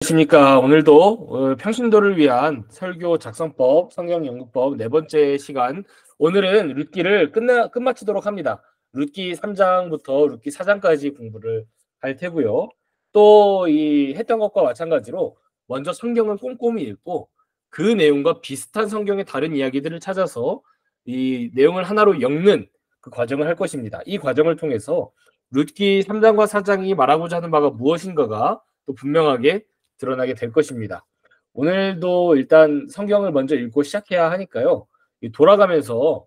안녕하십니까. 오늘도 평신도를 위한 설교 작성법, 성경 연구법 네 번째 시간. 오늘은 룻기를 끝마치도록 합니다. 룻기 3장부터 룻기 4장까지 공부를 할 테고요. 또 이 했던 것과 마찬가지로 먼저 성경을 꼼꼼히 읽고 그 내용과 비슷한 성경의 다른 이야기들을 찾아서 이 내용을 하나로 엮는 그 과정을 할 것입니다. 이 과정을 통해서 룻기 3장과 4장이 말하고자 하는 바가 무엇인가가 또 분명하게 드러나게 될 것입니다. 오늘도 일단 성경을 먼저 읽고 시작해야 하니까요. 돌아가면서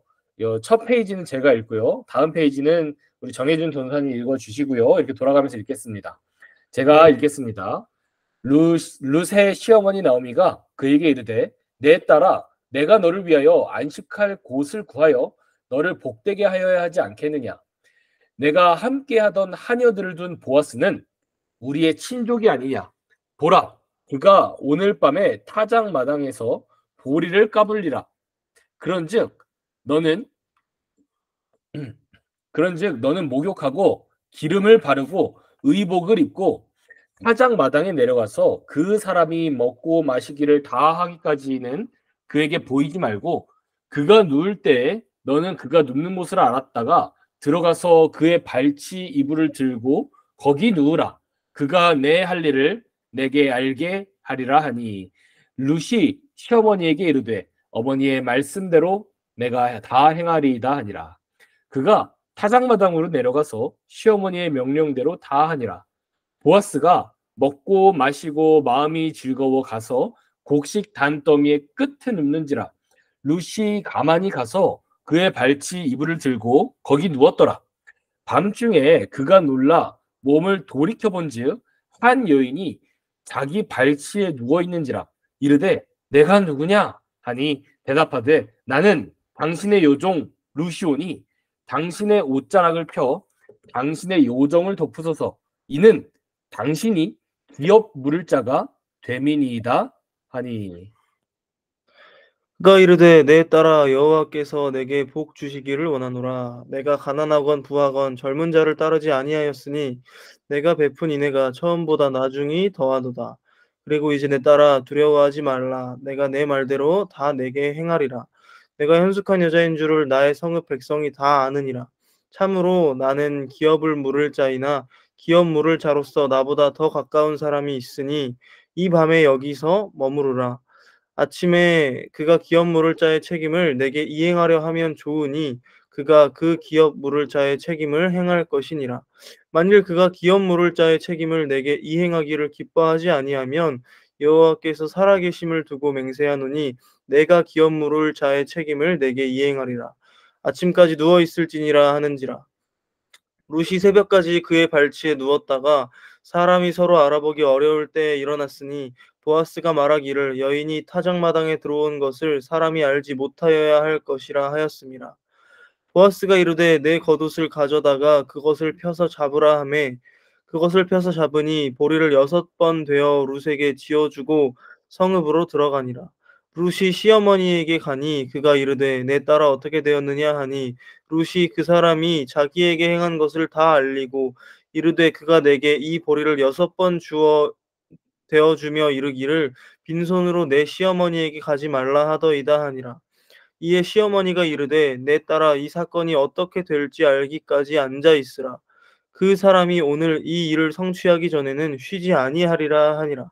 첫 페이지는 제가 읽고요. 다음 페이지는 우리 정혜준 전사님 읽어주시고요. 이렇게 돌아가면서 읽겠습니다. 제가 읽겠습니다. 룻의 시어머니 나오미가 그에게 이르되 내 딸아 내가 너를 위하여 안식할 곳을 구하여 너를 복되게 하여야 하지 않겠느냐. 내가 함께하던 하녀들을 둔 보아스는 우리의 친족이 아니냐. 보라, 그가 오늘 밤에 타작 마당에서 보리를 까불리라. 그런즉 너는 너는 목욕하고 기름을 바르고 의복을 입고 타작 마당에 내려가서 그 사람이 먹고 마시기를 다 하기까지는 그에게 보이지 말고 그가 누울 때 너는 그가 눕는 곳을 알았다가 들어가서 그의 발치 이불을 들고 거기 누우라. 그가 내 할 일을 내게 알게 하리라 하니 룻이 시어머니에게 이르되 어머니의 말씀대로 내가 다 행하리이다 하니라. 그가 타작마당으로 내려가서 시어머니의 명령대로 다 하니라. 보아스가 먹고 마시고 마음이 즐거워 가서 곡식 단더미의 끝에 눕는지라. 룻이 가만히 가서 그의 발치 이불을 들고 거기 누웠더라. 밤중에 그가 놀라 몸을 돌이켜 본즉 한 여인이 자기 발치에 누워 있는지라. 이르되 내가 누구냐 하니 대답하되 나는 당신의 요종 루시오니 당신의 옷자락을 펴 당신의 요정을 덮으소서. 이는 당신이 기업 물을 자가 되민이이다 하니. 그가 이르되 내 딸아 여호와께서 내게 복 주시기를 원하노라. 내가 가난하건 부하건 젊은 자를 따르지 아니하였으니 내가 베푼 인애가 처음보다 나중이 더하도다. 그리고 이제 내 딸아 두려워하지 말라. 내가 내 말대로 다 내게 행하리라. 내가 현숙한 여자인 줄을 나의 성읍 백성이 다 아느니라. 참으로 나는 기업을 물을 자이나 기업 물을 자로서 나보다 더 가까운 사람이 있으니 이 밤에 여기서 머무르라. 아침에 그가 기업 물을 자의 책임을 내게 이행하려 하면 좋으니 그가 그 기업 물을 자의 책임을 행할 것이니라. 만일 그가 기업 물을 자의 책임을 내게 이행하기를 기뻐하지 아니하면 여호와께서 살아계심을 두고 맹세하노니 내가 기업 물을 자의 책임을 내게 이행하리라. 아침까지 누워 있을지니라 하는지라. 룻이 새벽까지 그의 발치에 누웠다가 사람이 서로 알아보기 어려울 때에 일어났으니 보아스가 말하기를 여인이 타작마당에 들어온 것을 사람이 알지 못하여야 할 것이라 하였습니다. 보아스가 이르되 내 겉옷을 가져다가 그것을 펴서 잡으라 하매 그것을 펴서 잡으니 보리를 6번 되어 룻에게 지어주고 성읍으로 들어가니라. 룻이 시어머니에게 가니 그가 이르되 내 딸아 어떻게 되었느냐 하니 룻이 그 사람이 자기에게 행한 것을 다 알리고 이르되 그가 내게 이 보리를 6번 주어 되어주며 이르기를 빈손으로 내 시어머니에게 가지 말라 하더이다 하니라. 이에 시어머니가 이르되 내 딸아 이 사건이 어떻게 될지 알기까지 앉아 있으라. 그 사람이 오늘 이 일을 성취하기 전에는 쉬지 아니하리라 하니라.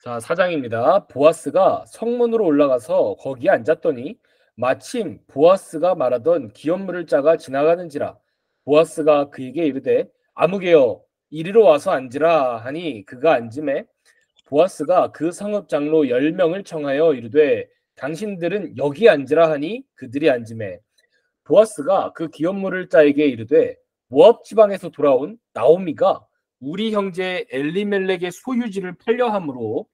자, 4장입니다. 보아스가 성문으로 올라가서 거기에 앉았더니 마침 보아스가 말하던 기업 물을 자가 지나가는지라. 보아스가 그에게 이르되 아무개여 이리로 와서 앉으라 하니 그가 앉음에 보아스가 그 성읍 장로 10명을 청하여 이르되 당신들은 여기 앉으라 하니 그들이 앉음에 보아스가 그 기업 물을 자에게 이르되 모압 지방에서 돌아온 나오미가 우리 형제 엘리멜렉의 소유지를 팔려 함으로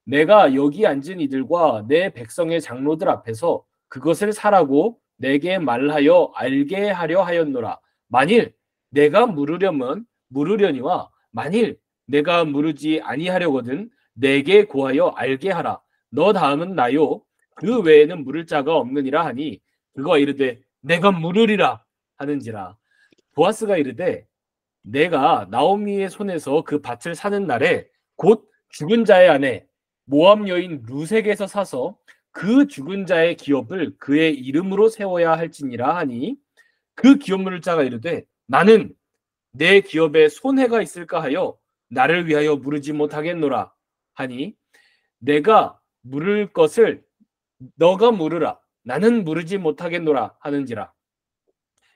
내가 여기 앉은 이들과 내 백성의 장로들 앞에서 그것을 사라고 내게 말하여 알게 하려 하였노라. 만일 내가 물으려니와 만일 내가 물으지 아니하려거든 내게 고하여 알게 하라. 너 다음은 나요. 그 외에는 물을 자가 없느니라 하니 그가 이르되 내가 물으리라 하는지라. 보아스가 이르되 내가 나오미의 손에서 그 밭을 사는 날에 곧 죽은 자의 아내 모압 여인 루색에서 사서 그 죽은 자의 기업을 그의 이름으로 세워야 할지니라 하니 그 기업 물을 자가 이르되 나는 내 기업에 손해가 있을까 하여 나를 위하여 물으지 못하겠노라 하니 내가 물을 것을 너가 물으라 나는 물으지 못하겠노라 하는지라.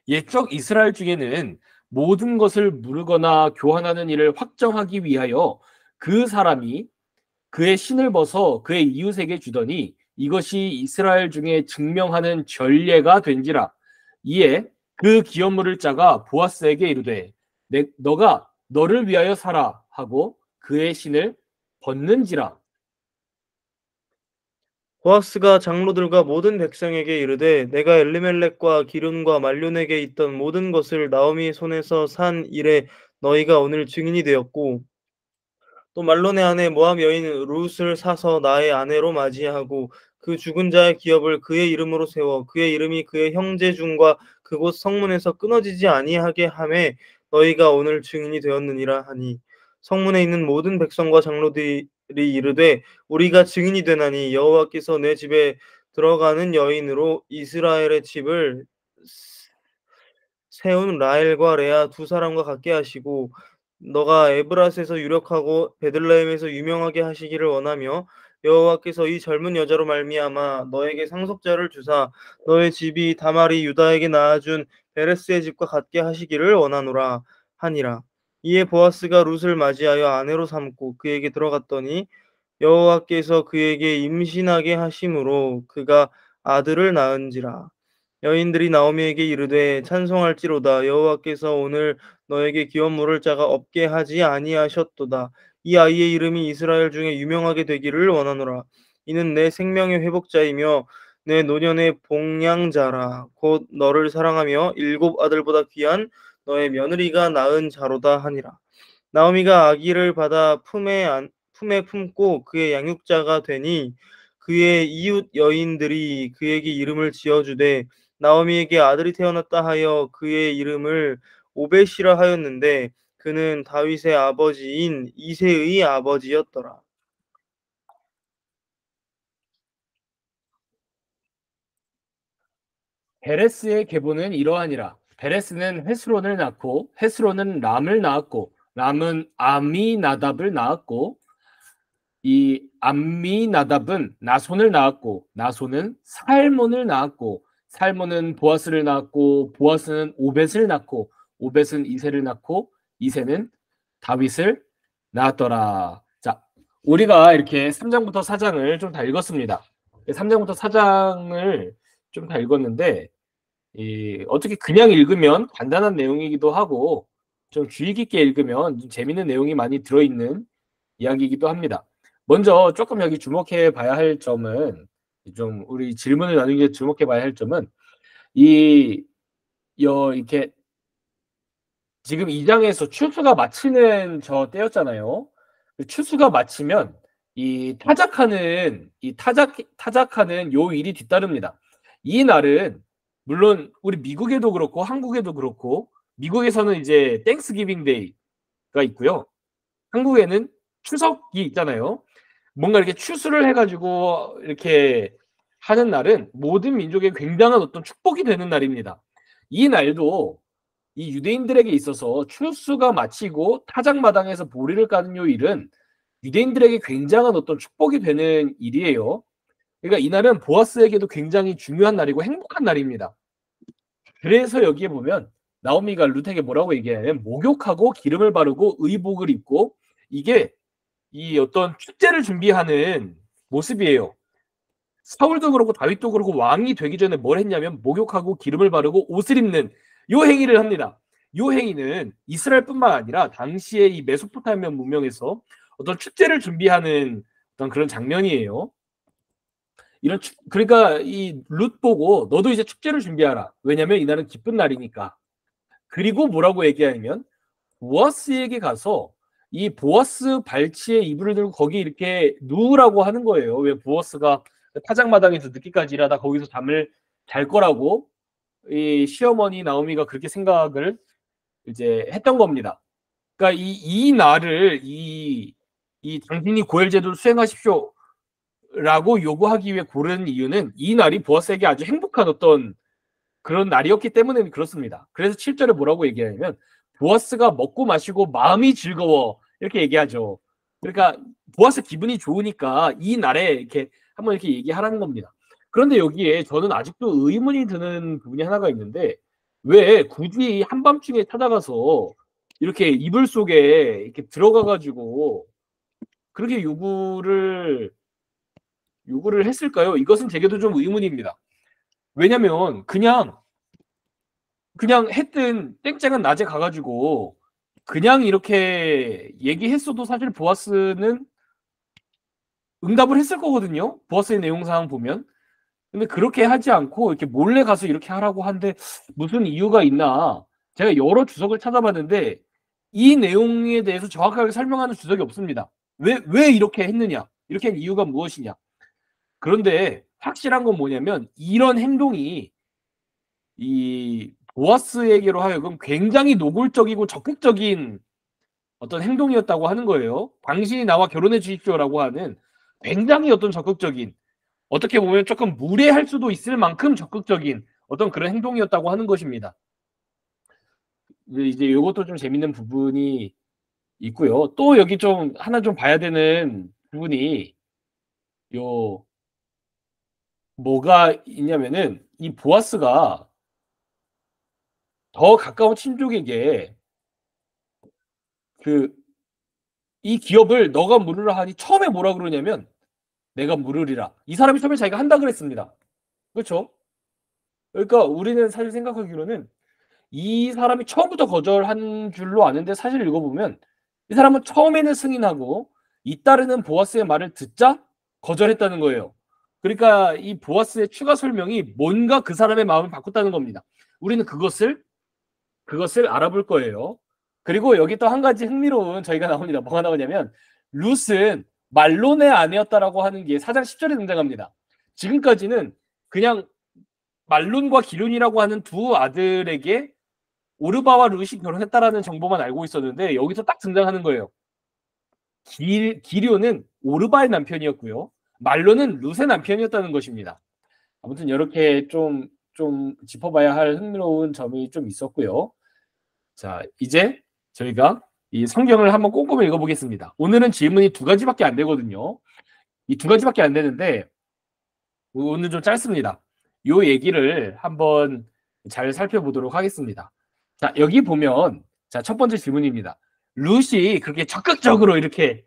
옛적 이스라엘 중에는 모든 것을 물으거나 교환하는 일을 확정하기 위하여 그 사람이 그의 신을 벗어 그의 이웃에게 주더니 이것이 이스라엘 중에 증명하는 전례가 된지라. 이에 그 기업 물을 자가 보아스에게 이르되 너가 너를 위하여 사라 하고 그의 신을 벗는지라. 보아스가 장로들과 모든 백성에게 이르되 내가 엘리멜렉과 기륜과 말론에게 있던 모든 것을 나오미의 손에서 산 일에 너희가 오늘 증인이 되었고 또 말론의 아내 모압 여인 룻을 사서 나의 아내로 맞이하고 그 죽은 자의 기업을 그의 이름으로 세워 그의 이름이 그의 형제 중과 그곳 성문에서 끊어지지 아니하게 하매 너희가 오늘 증인이 되었느니라 하니 성문에 있는 모든 백성과 장로들이 이르되 우리가 증인이 되나니 여호와께서 내 집에 들어가는 여인으로 이스라엘의 집을 세운 라헬과 레아 두 사람과 같게 하시고 너가 에브라스에서 유력하고 베들레헴에서 유명하게 하시기를 원하며 여호와께서 이 젊은 여자로 말미암아 너에게 상속자를 주사 너의 집이 다말이 유다에게 낳아준 베레스의 집과 같게 하시기를 원하노라 하니라. 이에 보아스가 룻을 맞이하여 아내로 삼고 그에게 들어갔더니 여호와께서 그에게 임신하게 하심으로 그가 아들을 낳은지라. 여인들이 나오미에게 이르되 찬송할지로다 여호와께서 오늘 너에게 기업 물을 자가 없게 하지 아니하셨도다. 이 아이의 이름이 이스라엘 중에 유명하게 되기를 원하노라. 이는 내 생명의 회복자이며 내 노년의 봉양자라. 곧 너를 사랑하며 일곱 아들보다 귀한 너의 며느리가 낳은 자로다 하니라. 나오미가 아기를 받아 품에 품고 그의 양육자가 되니 그의 이웃 여인들이 그에게 이름을 지어주되 나오미에게 아들이 태어났다 하여 그의 이름을 오벳이라 하였는데 그는 다윗의 아버지인 이새의 아버지였더라. 베레스의 계보는 이러하니라. 베레스는 헤스론을 낳고 헤스론은 람을 낳았고 람은 아미나답을 낳았고 이 암미나답은 나손을 낳았고 나손은 살몬을 낳았고 살몬은 보아스를 낳았고 보아스는 오벳을 낳고 오벳은 이새를 낳고 이새는 다윗을 낳았더라. 자, 우리가 이렇게 3장부터 4장을 좀 다 읽었습니다. 3장부터 4장을 좀 다 읽었는데 어떻게 그냥 읽으면 간단한 내용이기도 하고 좀 주의 깊게 읽으면 좀 재밌는 내용이 많이 들어있는 이야기이기도 합니다. 먼저 조금 여기 주목해 봐야 할 점은 좀 우리 질문을 나누기 주목해 봐야 할 점은 이렇게 지금 2장에서 추수가 마치는 저 때였잖아요. 추수가 마치면 타작하는 요 일이 뒤따릅니다. 이 날은 물론 우리 미국에도 그렇고 한국에도 그렇고 미국에서는 이제 땡스기빙 데이가 있고요. 한국에는 추석이 있잖아요. 뭔가 이렇게 추수를 해가지고 이렇게 하는 날은 모든 민족의 굉장한 어떤 축복이 되는 날입니다. 이 날도 이 유대인들에게 있어서 추수가 마치고 타작마당에서 보리를 까는 요 일은 유대인들에게 굉장한 어떤 축복이 되는 일이에요. 그러니까 이날은 보아스에게도 굉장히 중요한 날이고 행복한 날입니다. 그래서 여기에 보면 나오미가 룻에게 뭐라고 얘기하냐면 목욕하고 기름을 바르고 의복을 입고 이게 이 어떤 축제를 준비하는 모습이에요. 사울도 그렇고 다윗도 그렇고 왕이 되기 전에 뭘 했냐면 목욕하고 기름을 바르고 옷을 입는 요 행위를 합니다. 요 행위는 이스라엘뿐만 아니라 당시의 이 메소포타미아 문명에서 어떤 축제를 준비하는 어떤 그런 장면이에요. 그러니까 이 룻 보고 너도 이제 축제를 준비하라. 왜냐면 이날은 기쁜 날이니까. 그리고 뭐라고 얘기하냐면 보아스에게 가서 이 보아스 발치에 이불을 들고 거기 이렇게 누우라고 하는 거예요. 왜 보아스가 타작마당에서 늦게까지 일하다 거기서 잠을 잘 거라고 이 시어머니 나오미가 그렇게 생각을 이제 했던 겁니다. 그러니까 이 날을 이 당신이 고엘 제도를 수행하십시오라고 요구하기 위해 고른 이유는 이 날이 보아스에게 아주 행복한 어떤 그런 날이었기 때문에 그렇습니다. 그래서 7절에 뭐라고 얘기하냐면 보아스가 먹고 마시고 마음이 즐거워 이렇게 얘기하죠. 그러니까 보아스 기분이 좋으니까 이 날에 이렇게 한번 이렇게 얘기하라는 겁니다. 그런데 여기에 저는 아직도 의문이 드는 부분이 하나가 있는데 왜 굳이 한밤중에 찾아가서 이렇게 이불 속에 이렇게 들어가 가지고 그렇게 요구를 했을까요? 이것은 제게도 좀 의문입니다. 왜냐면 그냥 했든 땡땡은 낮에 가가지고 그냥 이렇게 얘기했어도 사실 보아스는 응답을 했을 거거든요. 보아스의 내용상 보면. 근데 그렇게 하지 않고 이렇게 몰래 가서 이렇게 하라고 하는데 무슨 이유가 있나? 제가 여러 주석을 찾아봤는데 이 내용에 대해서 정확하게 설명하는 주석이 없습니다. 왜 이렇게 했느냐? 이렇게 한 이유가 무엇이냐? 그런데 확실한 건 뭐냐면 이런 행동이 이 보아스에게로 하여금 굉장히 노골적이고 적극적인 어떤 행동이었다고 하는 거예요. 당신이 나와 결혼해 주십시오라고 하는 굉장히 어떤 적극적인 어떻게 보면 조금 무례할 수도 있을 만큼 적극적인 어떤 그런 행동이었다고 하는 것입니다. 이제 이것도 좀 재밌는 부분이 있고요. 또 여기 좀 하나 좀 봐야 되는 부분이 요 뭐가 있냐면은 이 보아스가 더 가까운 친족에게 그 이 기업을 너가 물으라 하니 처음에 뭐라 그러냐면 내가 물으리라. 이 사람이 처음에 자기가 한다 그랬습니다. 그렇죠? 그러니까 우리는 사실 생각하기로는 이 사람이 처음부터 거절한 줄로 아는데 사실 읽어보면 이 사람은 처음에는 승인하고 잇따르는 보아스의 말을 듣자 거절했다는 거예요. 그러니까 이 보아스의 추가 설명이 뭔가 그 사람의 마음을 바꿨다는 겁니다. 우리는 그것을 알아볼 거예요. 그리고 여기 또 한 가지 흥미로운 저희가 나옵니다. 뭐가 나오냐면 룻은 말론의 아내였다라고 하는 게 4장 10절에 등장합니다. 지금까지는 그냥 말론과 기륜이라고 하는 두 아들에게 오르바와 룻이 결혼했다라는 정보만 알고 있었는데 여기서 딱 등장하는 거예요. 기륜은 오르바의 남편이었고요. 말론은 룻의 남편이었다는 것입니다. 아무튼 이렇게 좀 짚어봐야 할 흥미로운 점이 좀 있었고요. 자, 이제 저희가 이 성경을 한번 꼼꼼히 읽어보겠습니다. 오늘은 질문이 두 가지밖에 안 되거든요. 이 두 가지밖에 안 되는데 오늘 좀 짧습니다. 요 얘기를 한번 잘 살펴보도록 하겠습니다. 자, 여기 보면 자, 첫 번째 질문입니다. 룻이 그렇게 적극적으로 이렇게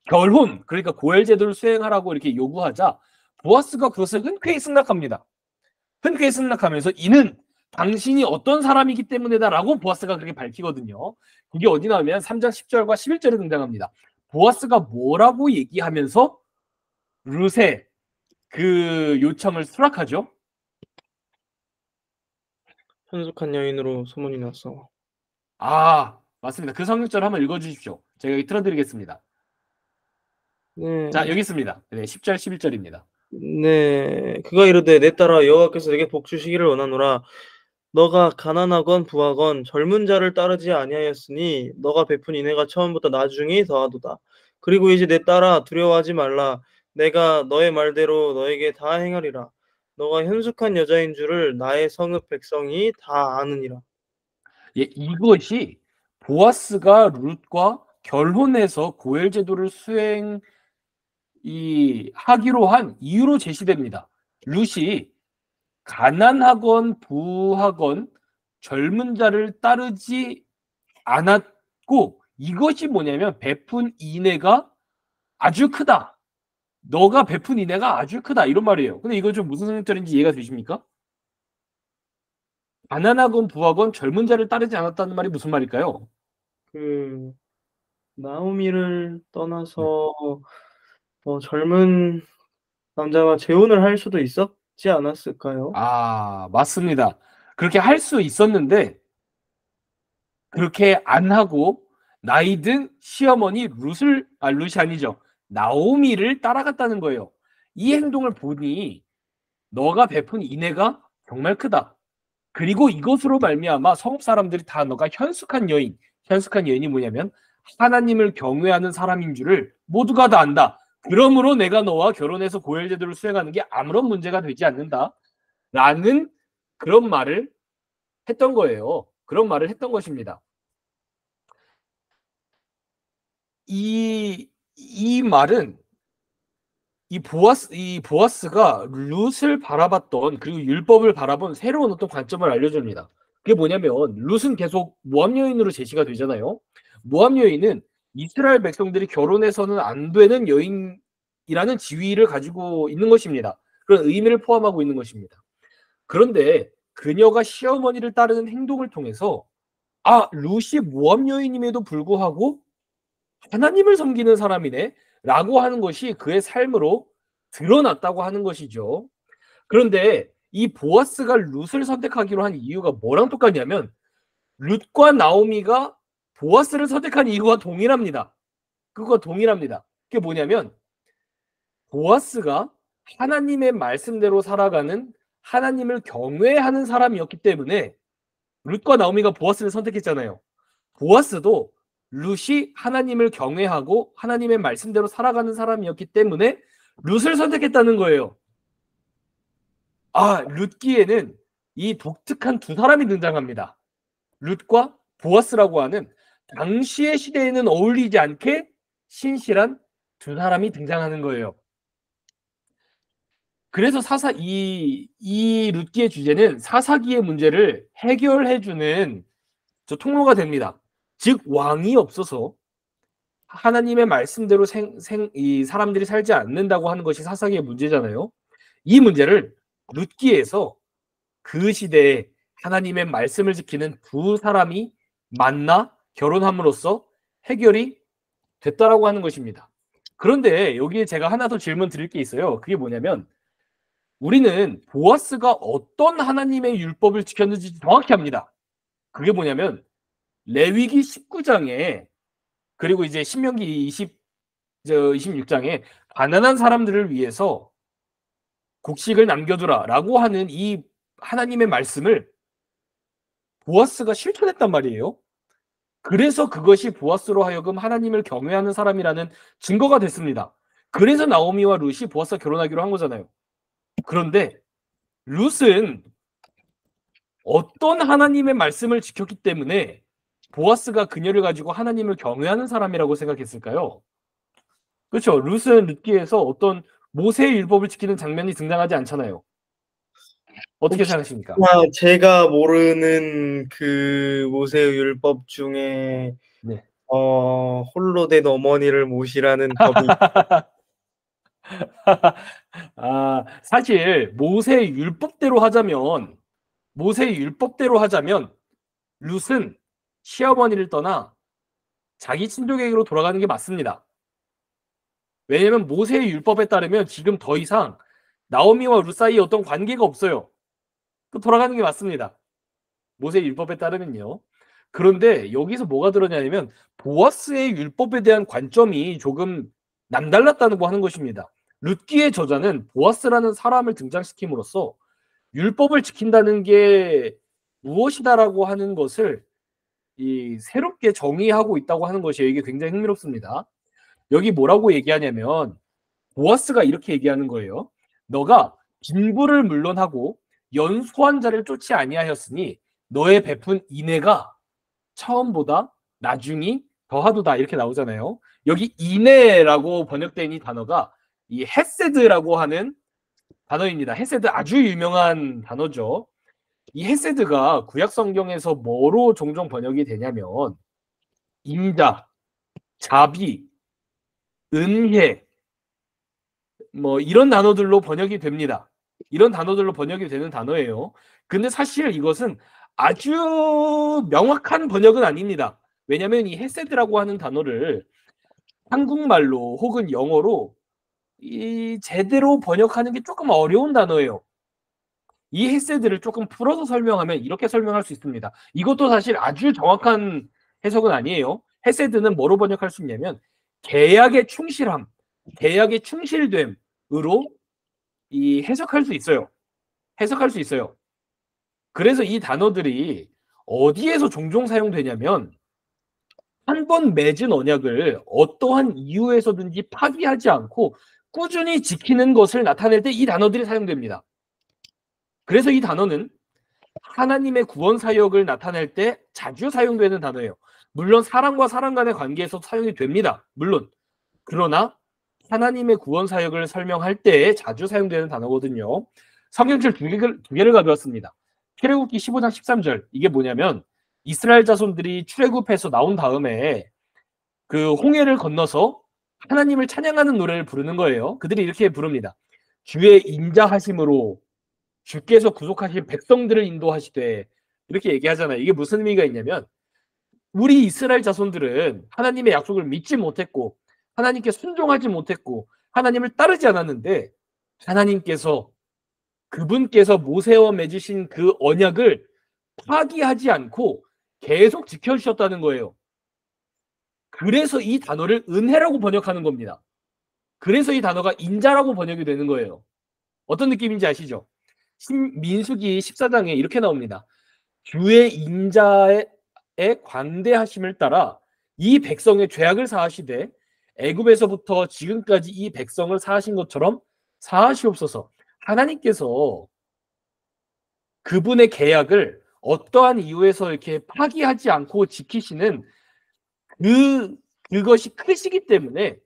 결혼, 그러니까 고엘 제도를 수행하라고 이렇게 요구하자 보아스가 그것을 흔쾌히 승낙합니다. 흔쾌히 승낙하면서 이는 당신이 어떤 사람이기 때문에다라고 보아스가 그렇게 밝히거든요. 그게 어디 나오면 3장 10절과 11절에 등장합니다. 보아스가 뭐라고 얘기하면서 룻의 그 요청을 수락하죠? 현숙한 여인으로 소문이 났어. 아, 맞습니다. 그 성경절 한번 읽어주십시오. 제가 여기 틀어드리겠습니다. 네, 자, 여기 있습니다. 네, 10절, 11절입니다. 네. 그가 이르되 내 딸아 여호와께서 내게 복 주시기를 원하노라. 너가 가난하건 부하건 젊은 자를 따르지 아니하였으니 너가 베푼 인애가 처음부터 나중에 더하도다. 그리고 이제 내 딸아 두려워하지 말라. 내가 너의 말대로 너에게 다 행하리라. 너가 현숙한 여자인 줄을 나의 성읍 백성이 다 아느니라. 예, 이것이 보아스가 룻과 결혼해서 고엘 제도를 하기로 한 이유로 제시됩니다. 룻이 가난하건 부하건 젊은 자를 따르지 않았고 이것이 뭐냐면 베푼 인애가 아주 크다. 너가 베푼 인애가 아주 크다 이런 말이에요. 근데 이거 좀 무슨 성격인지 이해가 되십니까? 가난하건 부하건 젊은 자를 따르지 않았다는 말이 무슨 말일까요? 그 나오미를 네. 떠나서 젊은 남자와 재혼을 할 수도 있었지 않았을까요? 아, 맞습니다. 그렇게 할 수 있었는데 그렇게 안 하고 나이 든 시어머니 룻이 아니죠. 나오미를 따라갔다는 거예요. 이 행동을 보니 너가 베푼 인애가 정말 크다. 그리고 이것으로 말미암아 성읍 사람들이 다 너가 현숙한 여인, 현숙한 여인이 뭐냐면 하나님을 경외하는 사람인 줄을 모두가 다 안다. 그러므로 내가 너와 결혼해서 고엘 제도를 수행하는 게 아무런 문제가 되지 않는다. 라는 그런 말을 했던 거예요. 그런 말을 했던 것입니다. 이 말은 이 보아스가 룻을 바라봤던, 그리고 율법을 바라본 새로운 어떤 관점을 알려줍니다. 그게 뭐냐면 룻은 계속 모압 여인으로 제시가 되잖아요. 모압 여인은 이스라엘 백성들이 결혼해서는 안 되는 여인이라는 지위를 가지고 있는 것입니다. 그런 의미를 포함하고 있는 것입니다. 그런데 그녀가 시어머니를 따르는 행동을 통해서 룻이 모압 여인임에도 불구하고 하나님을 섬기는 사람이네 라고 하는 것이 그의 삶으로 드러났다고 하는 것이죠. 그런데 이 보아스가 룻을 선택하기로 한 이유가 뭐랑 똑같냐면 룻과 나오미가 보아스를 선택한 이유와 동일합니다. 그거 동일합니다. 그게 뭐냐면 보아스가 하나님의 말씀대로 살아가는, 하나님을 경외하는 사람이었기 때문에 룻과 나오미가 보아스를 선택했잖아요. 보아스도 룻이 하나님을 경외하고 하나님의 말씀대로 살아가는 사람이었기 때문에 룻을 선택했다는 거예요. 룻기에는 이 독특한 두 사람이 등장합니다. 룻과 보아스라고 하는 당시의 시대에는 어울리지 않게 신실한 두 사람이 등장하는 거예요. 그래서 이 룻기의 주제는 사사기의 문제를 해결해주는 통로가 됩니다. 즉 왕이 없어서 하나님의 말씀대로 이 사람들이 살지 않는다고 하는 것이 사사기의 문제잖아요. 이 문제를 룻기에서 그 시대에 하나님의 말씀을 지키는 두 사람이 만나 결혼함으로써 해결이 됐다라고 하는 것입니다. 그런데 여기에 제가 하나 더 질문 드릴 게 있어요. 그게 뭐냐면 우리는 보아스가 어떤 하나님의 율법을 지켰는지 정확히 합니다. 그게 뭐냐면 레위기 19장에 그리고 이제 신명기 26장에 가난한 사람들을 위해서 곡식을 남겨두라라고 하는 이 하나님의 말씀을 보아스가 실천했단 말이에요. 그래서 그것이 보아스로 하여금 하나님을 경외하는 사람이라는 증거가 됐습니다. 그래서 나오미와 룻이 보아스와 결혼하기로 한 거잖아요. 그런데 룻은 어떤 하나님의 말씀을 지켰기 때문에 보아스가 그녀를 가지고 하나님을 경외하는 사람이라고 생각했을까요? 그렇죠. 룻은 룻기에서 어떤 모세의 율법을 지키는 장면이 등장하지 않잖아요. 어떻게 생각하십니까? 제가 모르는 그 모세의 율법 중에 네. 홀로 된 어머니를 모시라는 법이 사실 모세의 율법대로 하자면 룻은 시어머니를 떠나 자기 친족에게로 돌아가는 게 맞습니다. 왜냐하면 모세의 율법에 따르면 지금 더 이상 나오미와 룻 사이에 어떤 관계가 없어요. 또 돌아가는 게 맞습니다. 모세의 율법에 따르면요. 그런데 여기서 뭐가 드러나냐면 보아스의 율법에 대한 관점이 조금 남달랐다고 하는 것입니다. 룻기의 저자는 보아스라는 사람을 등장시킴으로써 율법을 지킨다는 게 무엇이다라고 하는 것을 새롭게 정의하고 있다고 하는 것이 이게 굉장히 흥미롭습니다. 여기 뭐라고 얘기하냐면 보아스가 이렇게 얘기하는 거예요. 너가 빈부를 물론하고 연소한 자를 쫓지 아니하였으니 너의 베푼 인애가 처음보다 나중이 더하도다 이렇게 나오잖아요. 여기 인애라고 번역된 이 단어가 이 헤세드라고 하는 단어입니다. 헤세드 아주 유명한 단어죠. 이 헤세드가 구약 성경에서 뭐로 종종 번역이 되냐면 인자, 자비, 은혜 뭐 이런 단어들로 번역이 됩니다. 이런 단어들로 번역이 되는 단어예요. 근데 사실 이것은 아주 명확한 번역은 아닙니다. 왜냐하면 이 헤세드라고 하는 단어를 한국말로 혹은 영어로 제대로 번역하는 게 조금 어려운 단어예요. 이 헤세드를 조금 풀어서 설명하면 이렇게 설명할 수 있습니다. 이것도 사실 아주 정확한 해석은 아니에요. 헤세드는 뭐로 번역할 수 있냐면 계약의 충실함, 계약의 충실됨으로 해석할 수 있어요. 해석할 수 있어요. 그래서 이 단어들이 어디에서 종종 사용되냐면 한 번 맺은 언약을 어떠한 이유에서든지 파기하지 않고 꾸준히 지키는 것을 나타낼 때 이 단어들이 사용됩니다. 그래서 이 단어는 하나님의 구원 사역을 나타낼 때 자주 사용되는 단어예요. 물론 사람과 사람 간의 관계에서 사용이 됩니다. 물론. 그러나 하나님의 구원 사역을 설명할 때 자주 사용되는 단어거든요. 성경책 두 개를 가져왔습니다. 출애굽기 15장 13절. 이게 뭐냐면 이스라엘 자손들이 출애굽해서 나온 다음에 그 홍해를 건너서 하나님을 찬양하는 노래를 부르는 거예요. 그들이 이렇게 부릅니다. 주의 인자하심으로 주께서 구속하신 백성들을 인도하시되, 이렇게 얘기하잖아요. 이게 무슨 의미가 있냐면 우리 이스라엘 자손들은 하나님의 약속을 믿지 못했고 하나님께 순종하지 못했고 하나님을 따르지 않았는데 하나님께서 그분께서 모세와 맺으신 그 언약을 파기하지 않고 계속 지켜주셨다는 거예요. 그래서 이 단어를 은혜라고 번역하는 겁니다. 그래서 이 단어가 인자라고 번역이 되는 거예요. 어떤 느낌인지 아시죠? 민수기 14장에 이렇게 나옵니다. 주의 인자의 광대하심을 따라 이 백성의 죄악을 사하시되 애굽에서부터 지금까지 이 백성을 사하신 것처럼 사하시옵소서. 하나님께서 그분의 계약을 어떠한 이유에서 이렇게 파기하지 않고 지키시는 그것이 크시기 때문에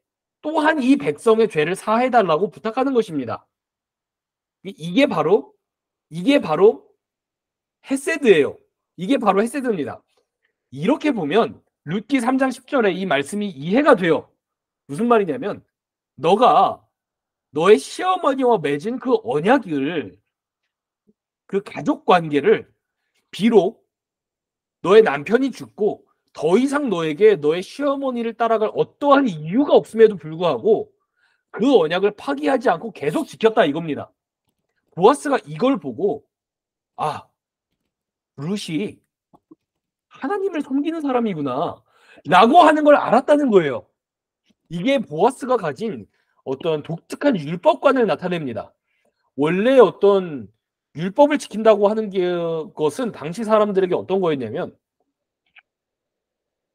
또한 이 백성의 죄를 사해달라고 부탁하는 것입니다. 이게 바로 헤세드예요. 이게 바로 헤세드입니다. 이렇게 보면 룻기 3장 10절에 이 말씀이 이해가 돼요. 무슨 말이냐면 너가 너의 시어머니와 맺은 그 언약을, 그 가족 관계를 비록 너의 남편이 죽고 더 이상 너에게 너의 시어머니를 따라갈 어떠한 이유가 없음에도 불구하고 그 언약을 파기하지 않고 계속 지켰다 이겁니다. 보아스가 이걸 보고 아, 룻이 하나님을 섬기는 사람이구나 라고 하는 걸 알았다는 거예요. 이게 보아스가 가진 어떤 독특한 율법관을 나타냅니다. 원래 어떤 율법을 지킨다고 하는 것은 당시 사람들에게 어떤 거였냐면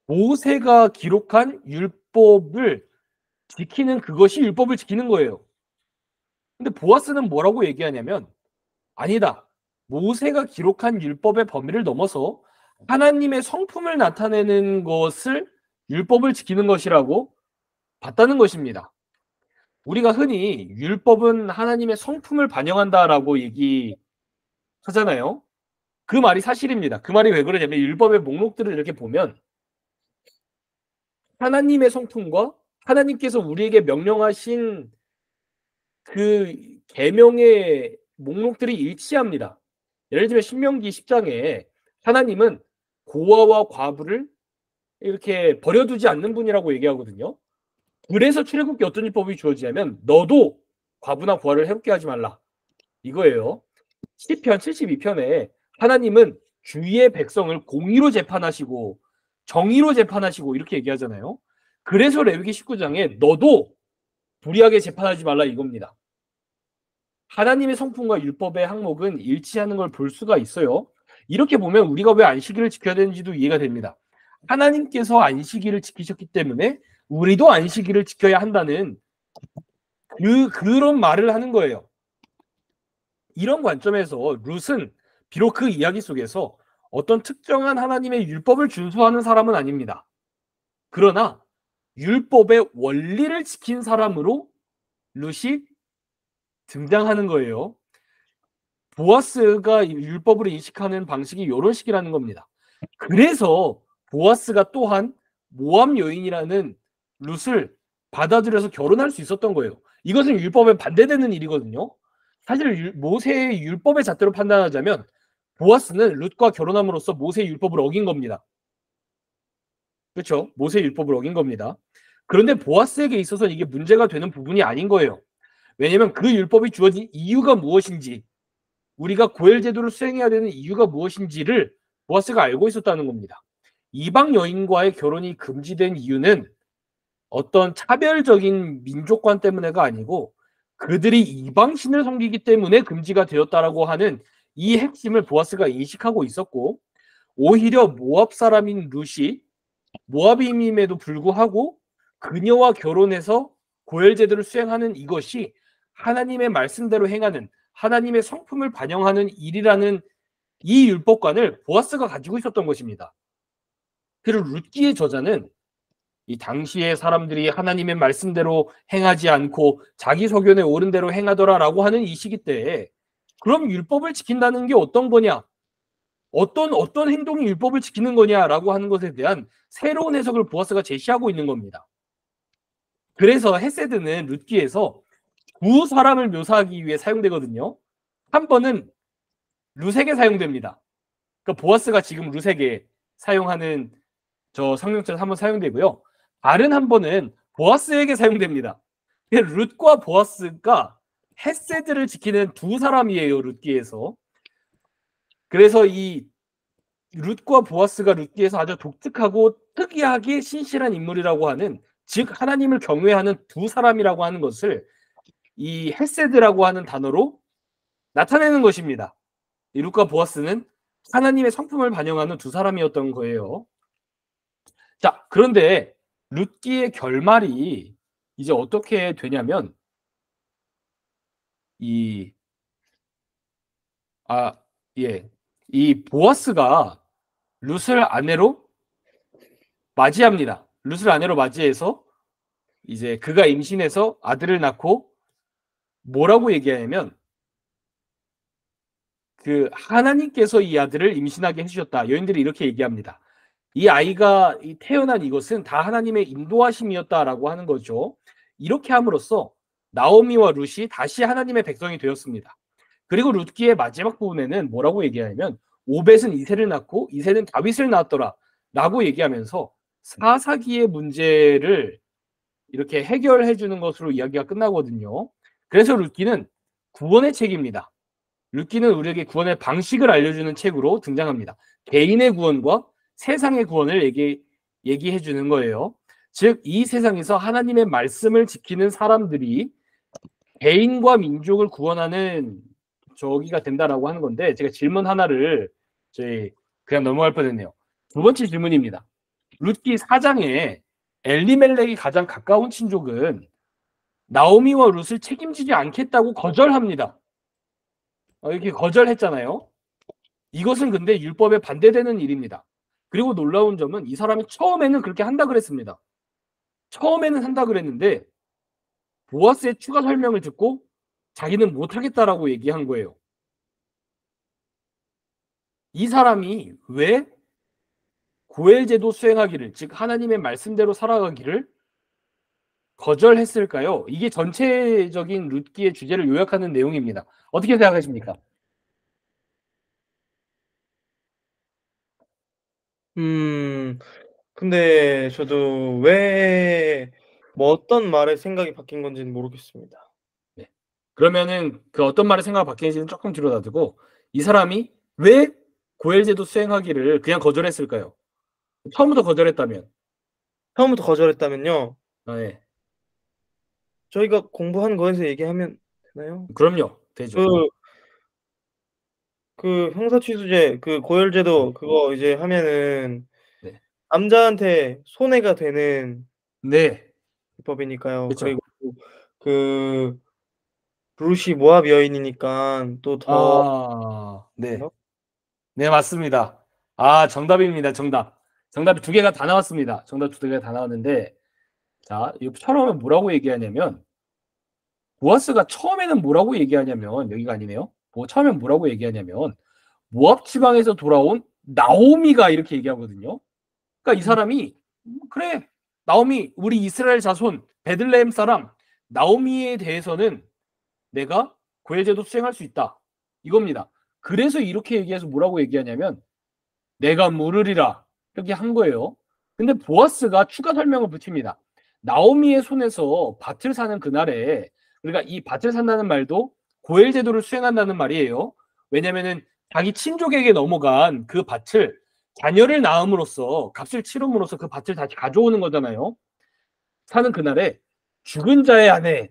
모세가 기록한 율법을 지키는, 그것이 율법을 지키는 거예요. 근데 보아스는 뭐라고 얘기하냐면 아니다. 모세가 기록한 율법의 범위를 넘어서 하나님의 성품을 나타내는 것을 율법을 지키는 것이라고 봤다는 것입니다. 우리가 흔히 율법은 하나님의 성품을 반영한다라고 얘기하잖아요. 그 말이 사실입니다. 그 말이 왜 그러냐면 율법의 목록들을 이렇게 보면 하나님의 성품과 하나님께서 우리에게 명령하신 그 계명의 목록들이 일치합니다. 예를 들면 신명기 10장에 하나님은 고아와 과부를 이렇게 버려두지 않는 분이라고 얘기하거든요. 그래서 출애굽기 어떤 율법이 주어지냐면 너도 과부나 고아를 해롭게 하지 말라 이거예요. 시편 72편에 하나님은 주의 백성을 공의로 재판하시고 정의로 재판하시고 이렇게 얘기하잖아요. 그래서 레위기 19장에 너도 불의하게 재판하지 말라 이겁니다. 하나님의 성품과 율법의 항목은 일치하는 걸 볼 수가 있어요. 이렇게 보면 우리가 왜 안식일을 지켜야 되는지도 이해가 됩니다. 하나님께서 안식일을 지키셨기 때문에 우리도 안식일을 지켜야 한다는 그런 말을 하는 거예요. 이런 관점에서 룻은 비록 그 이야기 속에서 어떤 특정한 하나님의 율법을 준수하는 사람은 아닙니다. 그러나 율법의 원리를 지킨 사람으로 룻이 등장하는 거예요. 보아스가 율법을 인식하는 방식이 이런 식이라는 겁니다. 그래서 보아스가 또한 모압 여인이라는 룻을 받아들여서 결혼할 수 있었던 거예요. 이것은 율법에 반대되는 일이거든요. 사실 모세의 율법의 잣대로 판단하자면 보아스는 룻과 결혼함으로써 모세의 율법을 어긴 겁니다. 그렇죠? 모세의 율법을 어긴 겁니다. 그런데 보아스에게 있어서 이게 문제가 되는 부분이 아닌 거예요. 왜냐하면 그 율법이 주어진 이유가 무엇인지, 우리가 고엘 제도를 수행해야 되는 이유가 무엇인지를 보아스가 알고 있었다는 겁니다. 이방 여인과의 결혼이 금지된 이유는 어떤 차별적인 민족관 때문에가 아니고 그들이 이방신을 섬기기 때문에 금지가 되었다라고 하는 이 핵심을 보아스가 인식하고 있었고, 오히려 모압 사람인 룻이 모압임임에도 불구하고 그녀와 결혼해서 고엘 제도를 수행하는 이것이 하나님의 말씀대로 행하는, 하나님의 성품을 반영하는 일이라는 이 율법관을 보아스가 가지고 있었던 것입니다. 그리고 룻기의 저자는 이 당시의 사람들이 하나님의 말씀대로 행하지 않고 자기 소견에 옳은 대로 행하더라라고 하는 이 시기 때에, 그럼 율법을 지킨다는 게 어떤 거냐? 어떤 행동이 율법을 지키는 거냐라고 하는 것에 대한 새로운 해석을 보아스가 제시하고 있는 겁니다. 그래서 헤세드는 룻기에서 두 사람을 묘사하기 위해 사용되거든요. 한 번은 룻에게 사용됩니다. 그러니까 보아스가 지금 룻에게 사용하는 저 성경처럼 한번 사용되고요. 다른 한 번은 보아스에게 사용됩니다. 룻과 보아스가 헤세드를 지키는 두 사람이에요, 룻기에서. 그래서 이 룻과 보아스가 룻기에서 아주 독특하고 특이하게 신실한 인물이라고 하는, 즉 하나님을 경외하는 두 사람이라고 하는 것을 이 헤세드라고 하는 단어로 나타내는 것입니다. 이 룻과 보아스는 하나님의 성품을 반영하는 두 사람이었던 거예요. 자, 그런데 룻기의 결말이 이제 어떻게 되냐면, 이 보아스가 룻을 아내로 맞이합니다. 룻을 아내로 맞이해서 이제 그가 임신해서 아들을 낳고 뭐라고 얘기하냐면, 그 하나님께서 이 아들을 임신하게 해주셨다. 여인들이 이렇게 얘기합니다. 이 아이가 태어난 이것은 다 하나님의 인도하심이었다라고 하는 거죠. 이렇게 함으로써 나오미와 룻이 다시 하나님의 백성이 되었습니다. 그리고 룻기의 마지막 부분에는 뭐라고 얘기하냐면, 오벳은 이새를 낳고 이새는 다윗을 낳았더라 라고 얘기하면서 사사기의 문제를 이렇게 해결해 주는 것으로 이야기가 끝나거든요. 그래서 룻기는 구원의 책입니다. 룻기는 우리에게 구원의 방식을 알려주는 책으로 등장합니다. 개인의 구원과 세상의 구원을 얘기해 주는 거예요. 즉, 이 세상에서 하나님의 말씀을 지키는 사람들이 개인과 민족을 구원하는 저기가 된다라고 하는 건데, 제가 질문 하나를 그냥 넘어갈 뻔했네요. 두 번째 질문입니다. 룻기 4장에 엘리멜렉이 가장 가까운 친족은 나오미와 룻을 책임지지 않겠다고 거절합니다. 이렇게 거절했잖아요. 이것은 근데 율법에 반대되는 일입니다. 그리고 놀라운 점은 이 사람이 처음에는 그렇게 한다 그랬습니다. 처음에는 한다 그랬는데 보아스의 추가 설명을 듣고 자기는 못하겠다라고 얘기한 거예요. 이 사람이 왜 고엘 제도 수행하기를, 즉 하나님의 말씀대로 살아가기를 거절했을까요? 이게 전체적인 룻기의 주제를 요약하는 내용입니다. 어떻게 생각하십니까? 근데 저도 왜 뭐 어떤 말에 생각이 바뀐 건지는 모르겠습니다. 네. 그러면은 그 어떤 말에 생각이 바뀌는지는 조금 뒤로 놔두고, 이 사람이 왜 고엘 제도 수행하기를 그냥 거절했을까요? 처음부터 거절했다면. 처음부터 거절했다면요. 네. 저희가 공부한 거에서 얘기하면 되나요? 그럼요. 되죠. 그 형사취수제 그 고열제도 그거 이제 하면은 네. 남자한테 손해가 되는 네. 법이니까요. 그쵸. 그리고 그 룻이 모압 여인이니까 또 더 네. 그런가? 네, 맞습니다. 정답입니다. 정답이 두 개가 다 나왔습니다. 정답 두 개가 다 나왔는데, 자, 이 처음에 뭐라고 얘기하냐면, 보아스가 처음에는 뭐라고 얘기하냐면, 여기가 아니네요. 처음엔 뭐라고 얘기하냐면, 모압 지방에서 돌아온 나오미가 이렇게 얘기하거든요. 그러니까 이 사람이, 그래, 나오미, 우리 이스라엘 자손, 베들레헴 사람, 나오미에 대해서는 내가 고해제도 수행할 수 있다. 이겁니다. 그래서 이렇게 얘기해서 뭐라고 얘기하냐면, 내가 물으리라. 이렇게 한 거예요. 근데 보아스가 추가 설명을 붙입니다. 나오미의 손에서 밭을 사는 그날에, 그러니까 이 밭을 산다는 말도 고엘 제도를 수행한다는 말이에요. 왜냐면은 자기 친족에게 넘어간 그 밭을 자녀를 낳음으로써, 값을 치름으로써 그 밭을 다시 가져오는 거잖아요. 사는 그날에 죽은 자의 아내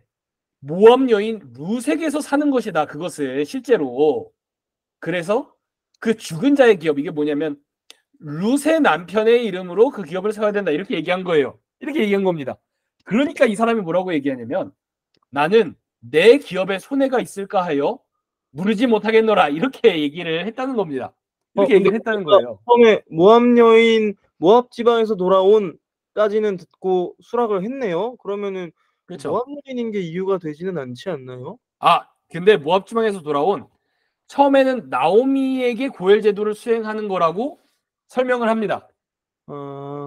모압 여인 룻에게서 사는 것이다. 그것을 실제로. 그래서 그 죽은 자의 기업, 이게 뭐냐면 룻의 남편의 이름으로 그 기업을 세워야 된다, 이렇게 얘기한 거예요. 이렇게 얘기한 겁니다. 그러니까 이 사람이 뭐라고 얘기하냐면, 나는 내 기업에 손해가 있을까 하여 무르지 못하겠노라, 이렇게 얘기를 했다는 겁니다. 이렇게 근데 얘기를 했다는 거예요. 처음에 모압 여인, 모압 지방에서 돌아온까지는 듣고 수락을 했네요. 그러면은 그렇죠. 모압 여인인 게 이유가 되지는 않지 않나요? 근데 모압 지방에서 돌아온, 처음에는 나오미에게 고엘 제도를 수행하는 거라고 설명을 합니다.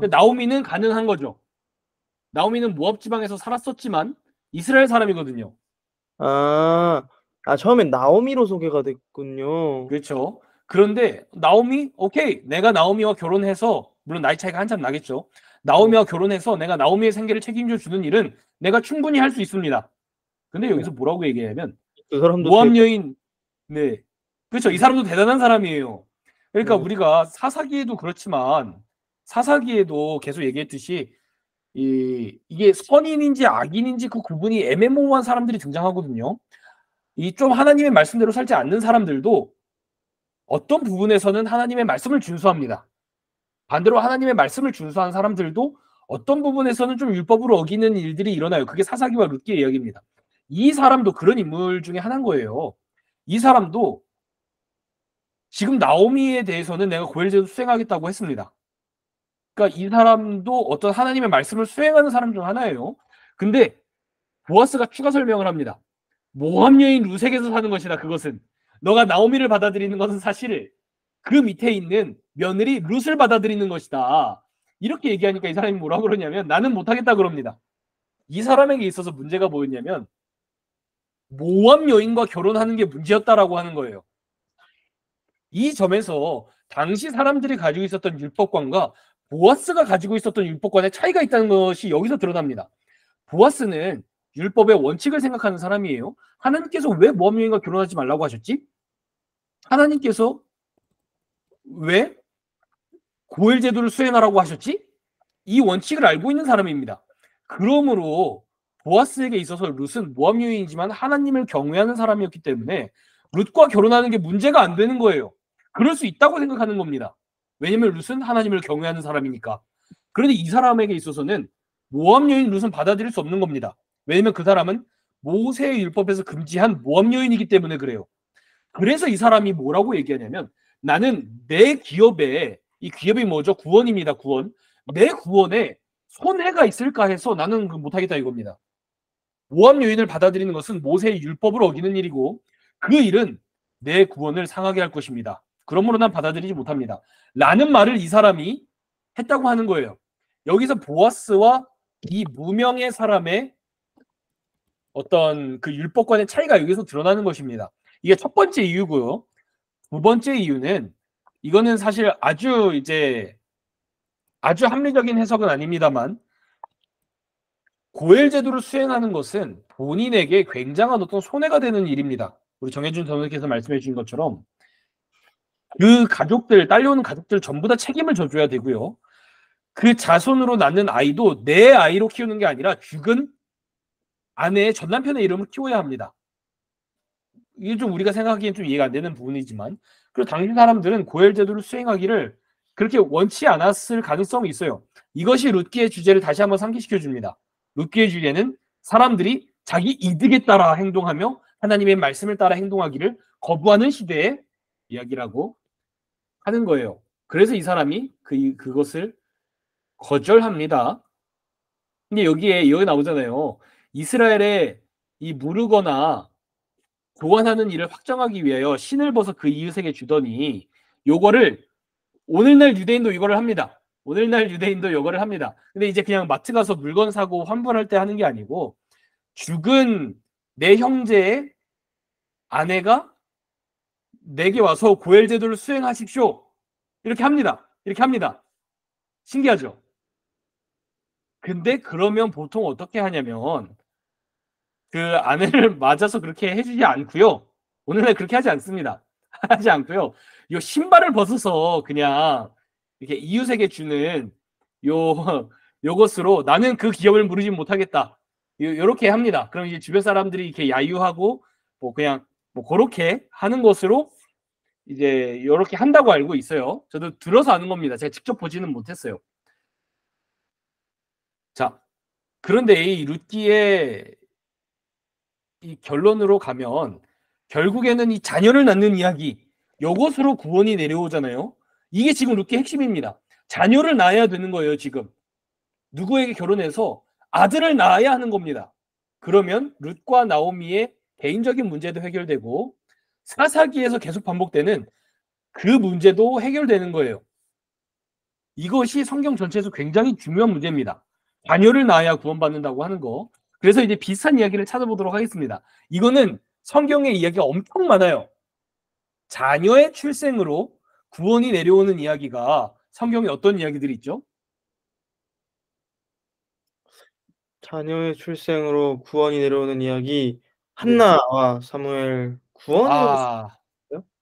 나오미는 가능한 거죠. 나오미는 모압 지방에서 살았었지만 이스라엘 사람이거든요. 처음엔 나오미로 소개가 됐군요. 그렇죠. 그런데 나오미, 오케이, 내가 나오미와 결혼해서, 물론 나이 차이가 한참 나겠죠. 나오미와 결혼해서 내가 나오미의 생계를 책임져 주는 일은 내가 충분히 할 수 있습니다. 근데 여기서 뭐라고 얘기하냐면, 그 사람도 모압 여인, 네, 그렇죠. 이 사람도 대단한 사람이에요. 그러니까 네. 우리가 사사기에도 그렇지만, 사사기에도 계속 얘기했듯이 이게 선인인지 악인인지 그 구분이 애매모호한 사람들이 등장하거든요. 이 좀 하나님의 말씀대로 살지 않는 사람들도 어떤 부분에서는 하나님의 말씀을 준수합니다. 반대로 하나님의 말씀을 준수한 사람들도 어떤 부분에서는 좀 율법으로 어기는 일들이 일어나요. 그게 사사기와 룻기의 이야기입니다. 이 사람도 그런 인물 중에 하나인 거예요. 이 사람도 지금 나오미에 대해서는 내가 고엘제도 수행하겠다고 했습니다. 그러니까 이 사람도 어떤 하나님의 말씀을 수행하는 사람 중 하나예요. 근데 보아스가 추가 설명을 합니다. 모압 여인 룻에게서 사는 것이다. 그것은 너가 나오미를 받아들이는 것은 사실 그 밑에 있는 며느리 룻을 받아들이는 것이다. 이렇게 얘기하니까 이 사람이 뭐라고 그러냐면, 나는 못하겠다 그럽니다. 이 사람에게 있어서 문제가 뭐였냐면, 모압 여인과 결혼하는 게 문제였다라고 하는 거예요. 이 점에서 당시 사람들이 가지고 있었던 율법관과 보아스가 가지고 있었던 율법관의 차이가 있다는 것이 여기서 드러납니다. 보아스는 율법의 원칙을 생각하는 사람이에요. 하나님께서 왜 모압 여인과 결혼하지 말라고 하셨지? 하나님께서 왜 고엘 제도를 수행하라고 하셨지? 이 원칙을 알고 있는 사람입니다. 그러므로 보아스에게 있어서 룻은 모압 여인이지만 하나님을 경외하는 사람이었기 때문에 룻과 결혼하는 게 문제가 안 되는 거예요. 그럴 수 있다고 생각하는 겁니다. 왜냐면 룻은 하나님을 경외하는 사람이니까. 그런데 이 사람에게 있어서는 모압 여인 룻은 받아들일 수 없는 겁니다. 왜냐면 그 사람은 모세의 율법에서 금지한 모압 여인이기 때문에 그래요. 그래서 이 사람이 뭐라고 얘기하냐면, 나는 내 기업에, 이 기업이 뭐죠? 구원입니다. 구원. 내 구원에 손해가 있을까 해서 나는 못하겠다 이겁니다. 모압 여인을 받아들이는 것은 모세의 율법을 어기는 일이고 그 일은 내 구원을 상하게 할 것입니다. 그러므로 난 받아들이지 못합니다. 라는 말을 이 사람이 했다고 하는 거예요. 여기서 보아스와 이 무명의 사람의 어떤 그 율법관의 차이가 여기서 드러나는 것입니다. 이게 첫 번째 이유고요. 두 번째 이유는, 이거는 사실 아주 합리적인 해석은 아닙니다만, 고엘 제도를 수행하는 것은 본인에게 굉장한 어떤 손해가 되는 일입니다. 우리 정혜준 선생님께서 말씀해 주신 것처럼 그 가족들, 딸려오는 가족들 전부 다 책임을 져줘야 되고요. 그 자손으로 낳는 아이도 내 아이로 키우는 게 아니라 죽은 아내의 전 남편의 이름을 키워야 합니다. 이게 좀 우리가 생각하기엔 좀 이해가 안 되는 부분이지만, 그리고 당시 사람들은 고엘 제도를 수행하기를 그렇게 원치 않았을 가능성이 있어요. 이것이 룻기의 주제를 다시 한번 상기시켜 줍니다. 룻기의 주제는 사람들이 자기 이득에 따라 행동하며 하나님의 말씀을 따라 행동하기를 거부하는 시대의 이야기라고 하는 거예요. 그래서 이 사람이 그것을 거절합니다. 근데 여기 나오잖아요. 이스라엘에 이 무르거나 교환하는 일을 확정하기 위하여 신을 벗어 그 이웃에게 주더니, 요거를 오늘날 유대인도 이거를 합니다. 오늘날 유대인도 이거를 합니다. 근데 이제 그냥 마트 가서 물건 사고 환불할 때 하는 게 아니고, 죽은 내 형제의 아내가 내게 와서 고엘 제도를 수행하십시오, 이렇게 합니다. 이렇게 합니다. 신기하죠? 근데 그러면 보통 어떻게 하냐면, 그 아내를 맞아서 그렇게 해주지 않고요. 오늘날 그렇게 하지 않습니다. 하지 않고요. 요 신발을 벗어서 그냥 이렇게 이웃에게 주는 요것으로 나는 그 기업을 무르지 못하겠다, 요렇게 합니다. 그럼 이제 주변 사람들이 이렇게 야유하고 뭐 그냥 뭐 그렇게 하는 것으로 이제 이렇게 한다고 알고 있어요. 저도 들어서 아는 겁니다. 제가 직접 보지는 못했어요. 자, 그런데 이 룻기의 이 결론으로 가면 결국에는 이 자녀를 낳는 이야기, 이것으로 구원이 내려오잖아요. 이게 지금 룻기의 핵심입니다. 자녀를 낳아야 되는 거예요, 지금. 누구에게 결혼해서 아들을 낳아야 하는 겁니다. 그러면 룻과 나오미의 개인적인 문제도 해결되고 사사기에서 계속 반복되는 그 문제도 해결되는 거예요. 이것이 성경 전체에서 굉장히 중요한 문제입니다. 자녀를 낳아야 구원받는다고 하는 거. 그래서 이제 비슷한 이야기를 찾아보도록 하겠습니다. 이거는 성경의 이야기가 엄청 많아요. 자녀의 출생으로 구원이 내려오는 이야기가 성경에 어떤 이야기들이 있죠? 자녀의 출생으로 구원이 내려오는 이야기, 네. 한나와 사무엘 구원이 아,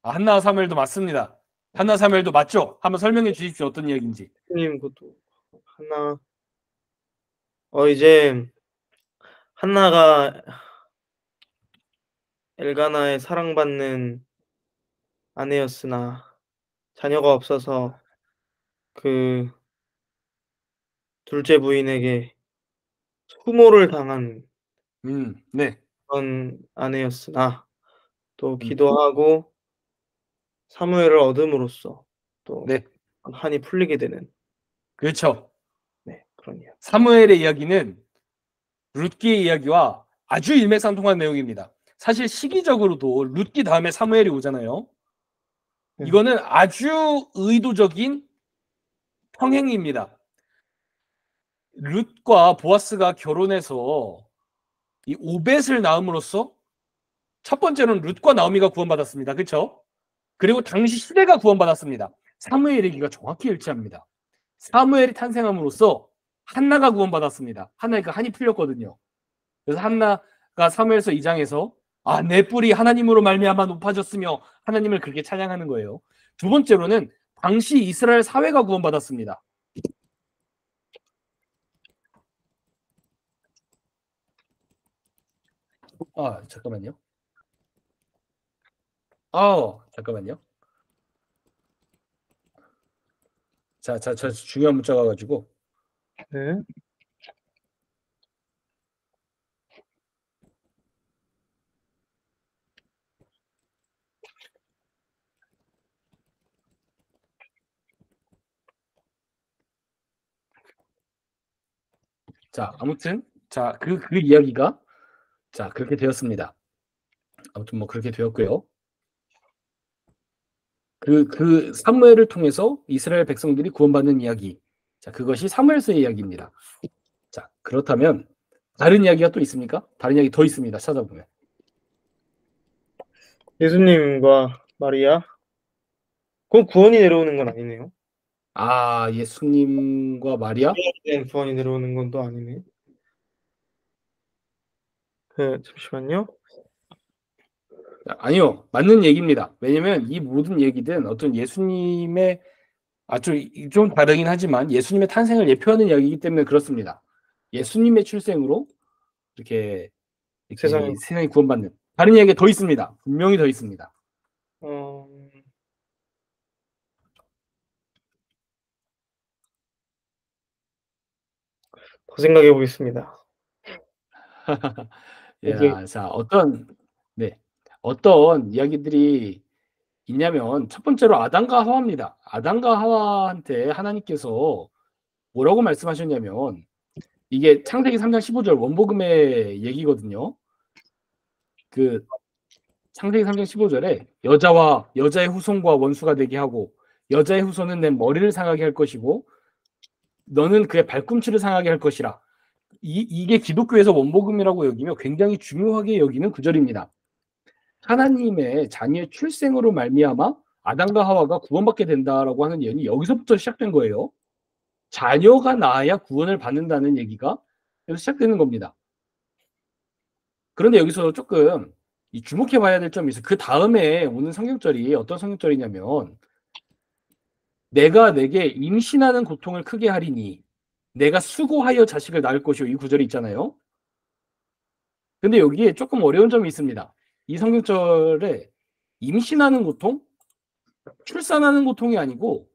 한나와 사무엘도 맞습니다. 한나 사무엘도 맞죠? 한번 설명해 주십시오. 어떤 이야기인지. 님 그것도 한나 이제 한나가 엘가나의 사랑받는 아내였으나 자녀가 없어서 그 둘째 부인에게 수모를 당한 네. 그런 아내였으나 또 음, 기도하고 사무엘을 얻음으로써 또 네. 한이 풀리게 되는 그렇죠. 그런 이야기. 사무엘의 이야기는 룻기의 이야기와 아주 일맥상통한 내용입니다. 사실 시기적으로도 룻기 다음에 사무엘이 오잖아요. 이거는 아주 의도적인 평행입니다. 룻과 보아스가 결혼해서 이 오벳을 낳음으로써 첫 번째로는 룻과 나오미가 구원받았습니다. 그렇죠? 그리고 당시 시대가 구원받았습니다. 사무엘의 얘기가 정확히 일치합니다. 사무엘이 탄생함으로써 한나가 구원받았습니다. 한나가 한이 풀렸거든요. 그래서 한나가 사무엘서 2장에서 내 뿔이 하나님으로 말미암아 높아졌으며 하나님을 그렇게 찬양하는 거예요. 두 번째로는 당시 이스라엘 사회가 구원받았습니다. 잠깐만요. 잠깐만요. 저 중요한 문자가 가지고. 네. 아무튼 그 이야기가 그렇게 되었습니다. 아무튼 뭐 그렇게 되었고요. 그 사무엘을 통해서 이스라엘 백성들이 구원받는 이야기. 그것이 사무엘서의 이야기입니다. 그렇다면 다른 이야기가 또 있습니까? 다른 이야기 더 있습니다. 찾아보면. 예수님과 마리아. 그건 구원이 내려오는 건 아니네요. 예수님과 마리아? 구원이 내려오는 건 또 아니네. 잠시만요. 아니요, 맞는 얘기입니다. 왜냐면 이 모든 얘기든 어떤 예수님의 좀 다르긴 하지만 예수님의 탄생을 예표하는 이야기이기 때문에 그렇습니다. 예수님의 출생으로 이렇게 세상이 구원받는 다른 이야기가 더 있습니다. 분명히 더 있습니다. 더 생각해 보겠습니다. 어떤 이야기들이 있냐면 첫 번째로 아담과 하와입니다. 아담과 하와한테 하나님께서 뭐라고 말씀하셨냐면 이게 창세기 3장 15절 원복음의 얘기거든요. 그 창세기 3장 15절에 여자와 여자의 후손과 원수가 되게 하고 여자의 후손은 내 머리를 상하게 할 것이고 너는 그의 발꿈치를 상하게 할 것이라. 이게 기독교에서 원복음이라고 여기며 굉장히 중요하게 여기는 구절입니다. 하나님의 자녀의 출생으로 말미암아 아담과 하와가 구원받게 된다라고 하는 예언이 여기서부터 시작된 거예요. 자녀가 낳아야 구원을 받는다는 얘기가 여기서 시작되는 겁니다. 그런데 여기서 조금 주목해 봐야 될 점이 있어요. 그 다음에 오는 성경절이 어떤 성경절이냐면 내가 내게 임신하는 고통을 크게 하리니 내가 수고하여 자식을 낳을 것이요. 이 구절이 있잖아요. 근데 여기에 조금 어려운 점이 있습니다. 이 성경절에 임신하는 고통? 출산하는 고통이 아니고,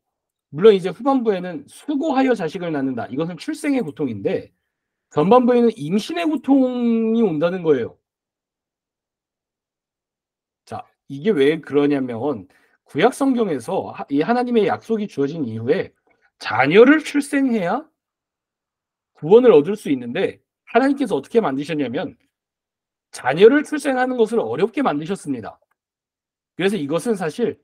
물론 이제 후반부에는 수고하여 자식을 낳는다. 이것은 출생의 고통인데, 전반부에는 임신의 고통이 온다는 거예요. 자, 이게 왜 그러냐면 구약 성경에서 이 하나님의 약속이 주어진 이후에 자녀를 출생해야 구원을 얻을 수 있는데, 하나님께서 어떻게 만드셨냐면 자녀를 출생하는 것을 어렵게 만드셨습니다. 그래서 이것은 사실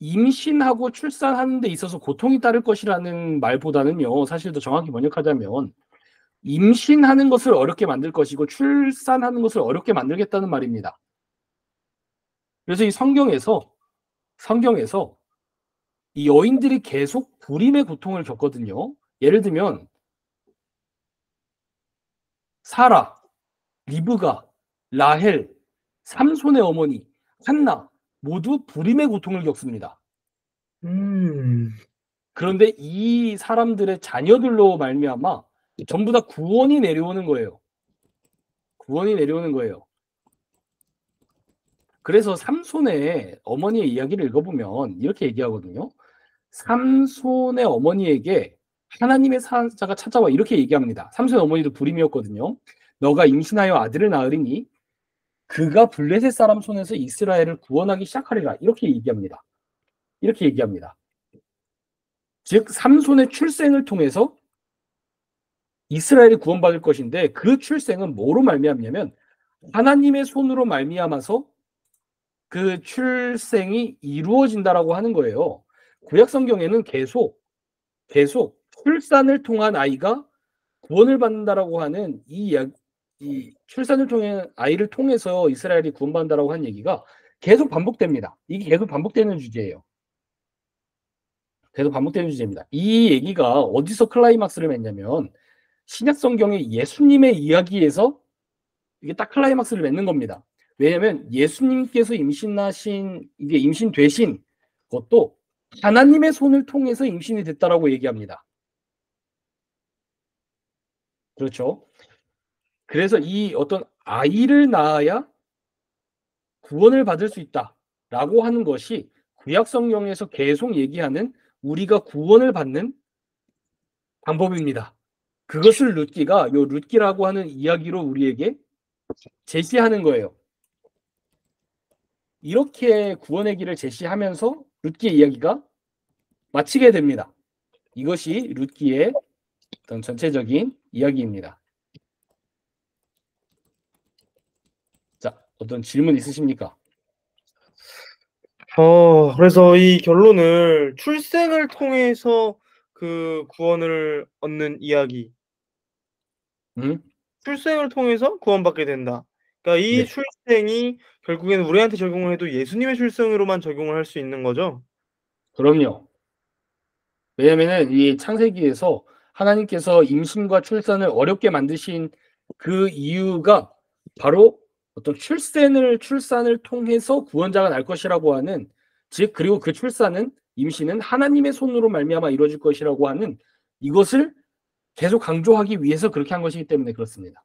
임신하고 출산하는 데 있어서 고통이 따를 것이라는 말보다는요, 사실 더 정확히 번역하자면 임신하는 것을 어렵게 만들 것이고 출산하는 것을 어렵게 만들겠다는 말입니다. 그래서 이 성경에서 이 여인들이 계속 불임의 고통을 겪거든요. 예를 들면 사라, 리브가, 라헬, 삼손의 어머니, 한나 모두 불임의 고통을 겪습니다. 그런데 이 사람들의 자녀들로 말미암아 전부 다 구원이 내려오는 거예요. 구원이 내려오는 거예요. 그래서 삼손의 어머니의 이야기를 읽어보면 이렇게 얘기하거든요. 삼손의 어머니에게 하나님의 사자가 찾아와 이렇게 얘기합니다. 삼손의 어머니도 불임이었거든요. 너가 임신하여 아들을 낳으리니 그가 블레셋 사람 손에서 이스라엘을 구원하기 시작하리라. 이렇게 얘기합니다. 이렇게 얘기합니다. 즉 삼손의 출생을 통해서 이스라엘이 구원받을 것인데, 그 출생은 뭐로 말미암냐면 하나님의 손으로 말미암아서 그 출생이 이루어진다라고 하는 거예요. 구약 성경에는 계속 출산을 통한 아이가 구원을 받는다라고 하는 이 출산을 통해 아이를 통해서 이스라엘이 구원받는다라고 하는 얘기가 계속 반복됩니다. 이게 계속 반복되는 주제예요. 계속 반복되는 주제입니다. 이 얘기가 어디서 클라이막스를 맺냐면 신약 성경의 예수님의 이야기에서 이게 딱 클라이막스를 맺는 겁니다. 왜냐하면 예수님께서 이게 임신되신 것도 하나님의 손을 통해서 임신이 됐다라고 얘기합니다. 그렇죠? 그래서 이 어떤 아이를 낳아야 구원을 받을 수 있다라고 하는 것이 구약 성경에서 계속 얘기하는 우리가 구원을 받는 방법입니다. 그것을 룻기라고 하는 이야기로 우리에게 제시하는 거예요. 이렇게 구원의 길을 제시하면서 룻기의 이야기가 마치게 됩니다. 이것이 룻기의 어떤 전체적인 이야기입니다. 자, 어떤 질문 있으십니까? 그래서 이 결론을 출생을 통해서 그 구원을 얻는 이야기. 출생을 통해서 구원받게 된다. 그러니까 이 네. 출생이 결국에는 우리한테 적용을 해도 예수님의 출생으로만 적용을 할 수 있는 거죠? 그럼요. 왜냐면은 이 창세기에서 하나님께서 임신과 출산을 어렵게 만드신 그 이유가 바로 어떤 출산을 통해서 구원자가 날 것이라고 하는, 즉 그리고 그 임신은 하나님의 손으로 말미암아 이루어질 것이라고 하는 이것을 계속 강조하기 위해서 그렇게 한 것이기 때문에 그렇습니다.